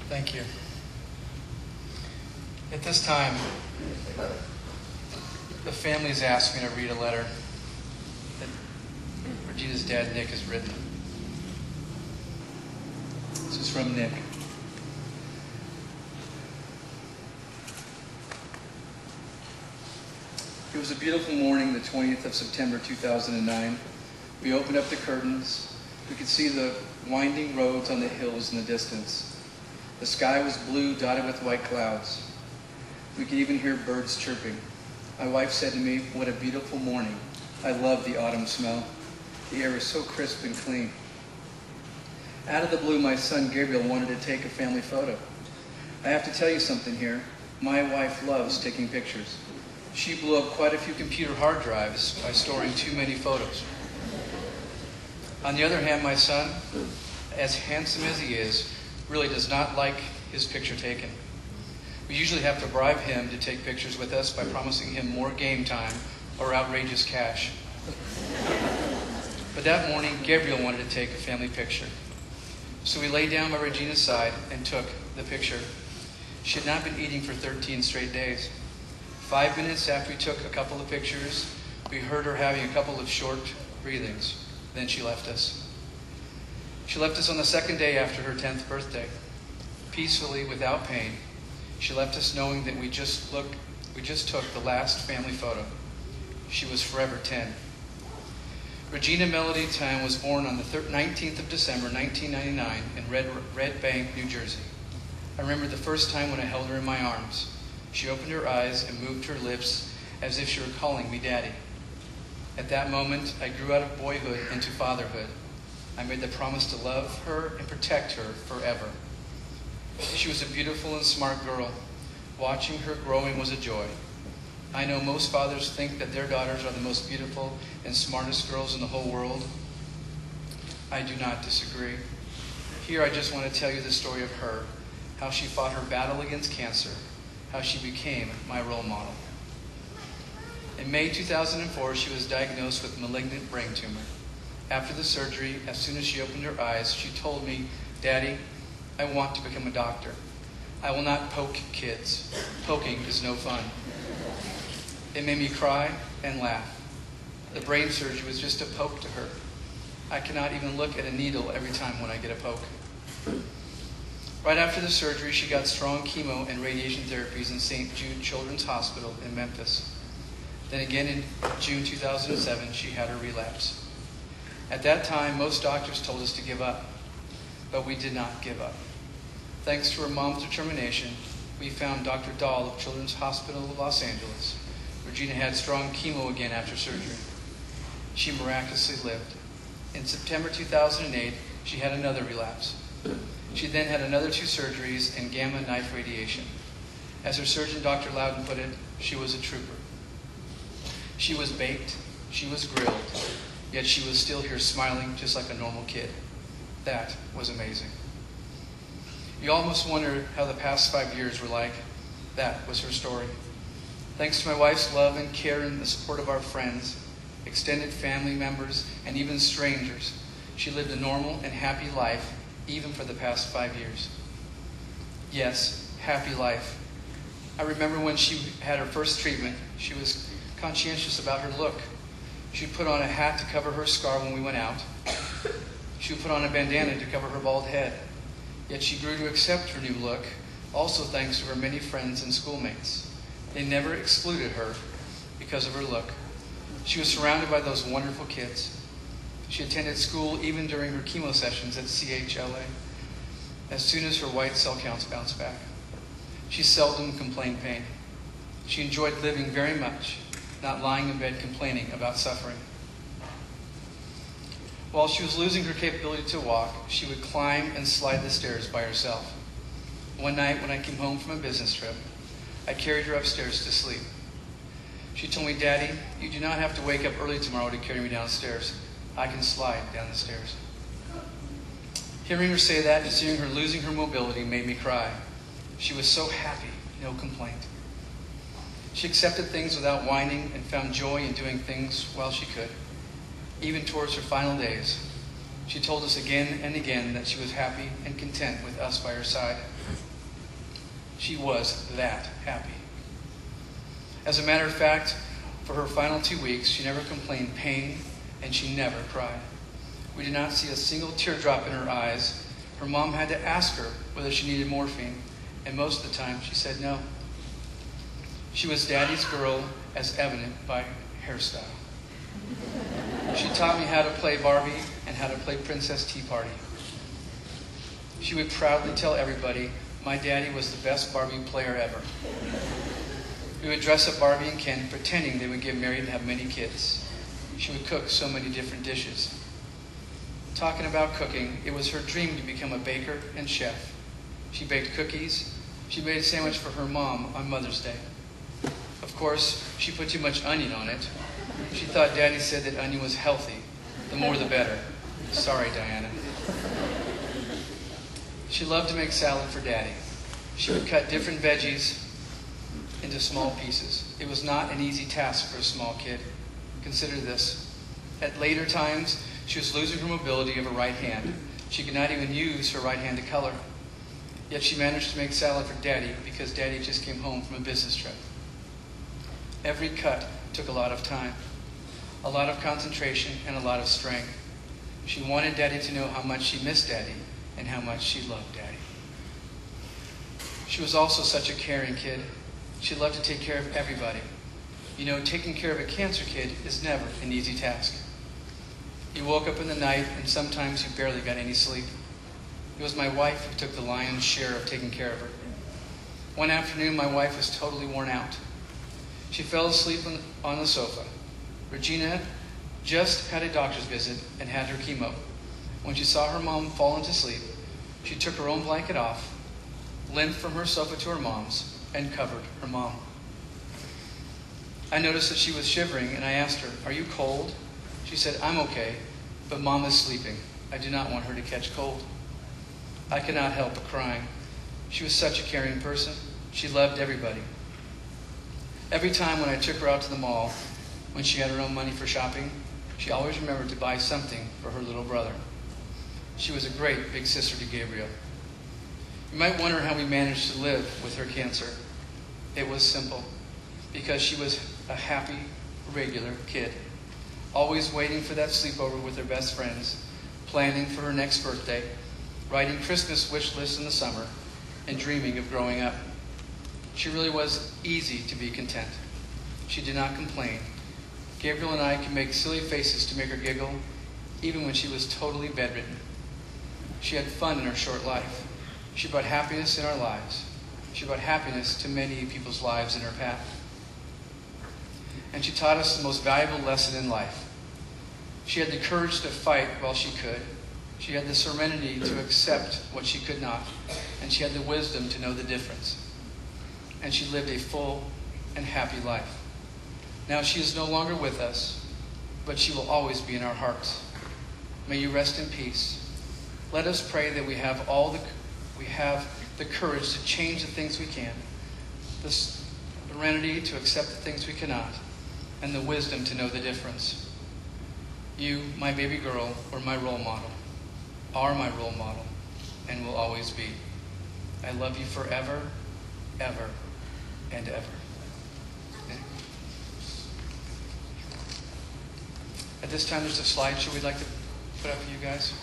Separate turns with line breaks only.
Thank you. At this time, the family's asked me to read a letter that Regina's dad, Nick, has written. This is from Nick. It was a beautiful morning, the 20th of September, 2009. We opened up the curtains. We could see the winding roads on the hills in the distance. The sky was blue, dotted with white clouds. We could even hear birds chirping. My wife said to me, "What a beautiful morning. I love the autumn smell. The air is so crisp and clean." Out of the blue, my son Gabriel wanted to take a family photo. I have to tell you something here. My wife loves taking pictures. She blew up quite a few computer hard drives by storing too many photos. On the other hand, my son, as handsome as he is, really does not like his picture taken. We usually have to bribe him to take pictures with us by promising him more game time or outrageous cash. But that morning, Gabriel wanted to take a family picture. So we lay down by Regina's side and took the picture. She had not been eating for 13 straight days. 5 minutes after we took a couple of pictures, we heard her having a couple of short breathings. Then she left us. She left us on the second day after her 10th birthday. Peacefully, without pain, she left us knowing that we just took the last family photo. She was forever 10. Regina Melody Tan was born on the 19th of December, 1999 in Red Bank, New Jersey. I remember the first time when I held her in my arms. She opened her eyes and moved her lips as if she were calling me Daddy. At that moment, I grew out of boyhood into fatherhood. I made the promise to love her and protect her forever. She was a beautiful and smart girl. Watching her growing was a joy. I know most fathers think that their daughters are the most beautiful and smartest girls in the whole world. I do not disagree. Here I just want to tell you the story of her, how she fought her battle against cancer, how she became my role model. In May 2004, she was diagnosed with malignant brain tumor. After the surgery, as soon as she opened her eyes, she told me, "Daddy, I want to become a doctor. I will not poke kids. Poking is no fun." It made me cry and laugh. The brain surgery was just a poke to her. I cannot even look at a needle every time when I get a poke. Right after the surgery, she got strong chemo and radiation therapies in St. Jude Children's Hospital in Memphis. Then again in June 2007, she had her relapse. At that time, most doctors told us to give up, but we did not give up. Thanks to her mom's determination, we found Dr. Dahl of Children's Hospital of Los Angeles. Regina had strong chemo again after surgery. She miraculously lived. In September 2008, she had another relapse. She then had another 2 surgeries and gamma knife radiation. As her surgeon, Dr. Loudon, put it, she was a trooper. She was baked, she was grilled, yet she was still here smiling just like a normal kid. That was amazing. You almost wonder how the past 5 years were like. That was her story. Thanks to my wife's love and care and the support of our friends, extended family members, and even strangers, she lived a normal and happy life even for the past 5 years. Yes, happy life. I remember when she had her first treatment, she was conscientious about her look. She put on a hat to cover her scar when we went out. She would put on a bandana to cover her bald head. Yet she grew to accept her new look, also thanks to her many friends and schoolmates. They never excluded her because of her look. She was surrounded by those wonderful kids. She attended school even during her chemo sessions at CHLA, as soon as her white cell counts bounced back. She seldom complained pain. She enjoyed living very much, not lying in bed complaining about suffering. While she was losing her capability to walk, she would climb and slide the stairs by herself. One night when I came home from a business trip, I carried her upstairs to sleep. She told me, "Daddy, you do not have to wake up early tomorrow to carry me downstairs. I can slide down the stairs." Hearing her say that and seeing her losing her mobility made me cry. She was so happy, no complaint. She accepted things without whining and found joy in doing things while she could. Even towards her final days, She told us again and again that she was happy and content with us by her side. She was that happy. As a matter of fact, for her final 2 weeks, she never complained pain, and she never cried. We did not see a single teardrop in her eyes. Her mom had to ask her whether she needed morphine, and most of the time she said no. She was Daddy's girl, as evident by hairstyle. She taught me how to play Barbie and how to play Princess Tea Party. She would proudly tell everybody, my daddy was the best Barbie player ever. We would dress up Barbie and Ken, pretending they would get married and have many kids. She would cook so many different dishes. Talking about cooking, it was her dream to become a baker and chef. She baked cookies. She made a sandwich for her mom on Mother's Day. Of course, she put too much onion on it. She thought Daddy said that onion was healthy. The more the better. Sorry, Diana. She loved to make salad for Daddy. She would cut different veggies into small pieces. It was not an easy task for a small kid. Consider this. At later times, she was losing her mobility of her right hand. She could not even use her right hand to color. Yet she managed to make salad for Daddy because Daddy just came home from a business trip. Every cut took a lot of time, a lot of concentration, and a lot of strength. She wanted Daddy to know how much she missed Daddy and how much she loved Daddy. She was also such a caring kid. She loved to take care of everybody. You know, taking care of a cancer kid is never an easy task. You woke up in the night and sometimes you barely got any sleep. It was my wife who took the lion's share of taking care of her. One afternoon, my wife was totally worn out. She fell asleep on the sofa. Regina just had a doctor's visit and had her chemo. When she saw her mom fall into sleep, she took her own blanket off, limped from her sofa to her mom's, and covered her mom. I noticed that she was shivering, and I asked her, "Are you cold?" She said, "I'm okay, but Mom is sleeping. I do not want her to catch cold." I could not help but crying. She was such a caring person. She loved everybody. Every time when I took her out to the mall, when she had her own money for shopping, she always remembered to buy something for her little brother. She was a great big sister to Gabriel. You might wonder how we managed to live with her cancer. It was simple, because she was a happy, regular kid, always waiting for that sleepover with her best friends, planning for her next birthday, writing Christmas wish lists in the summer, and dreaming of growing up. She really was easy to be content. She did not complain. Gabriel and I could make silly faces to make her giggle, even when she was totally bedridden. She had fun in her short life. She brought happiness in our lives. She brought happiness to many people's lives in her path. And she taught us the most valuable lesson in life. She had the courage to fight while she could. She had the serenity to accept what she could not. And she had the wisdom to know the difference. And she lived a full and happy life. Now she is no longer with us, but she will always be in our hearts. May you rest in peace. Let us pray that we have the courage to change the things we can, the serenity to accept the things we cannot, and the wisdom to know the difference. You, my baby girl, were my role model, are my role model, and will always be. I love you forever, ever, and ever. At this time, there's a slideshow we'd like to put up for you guys.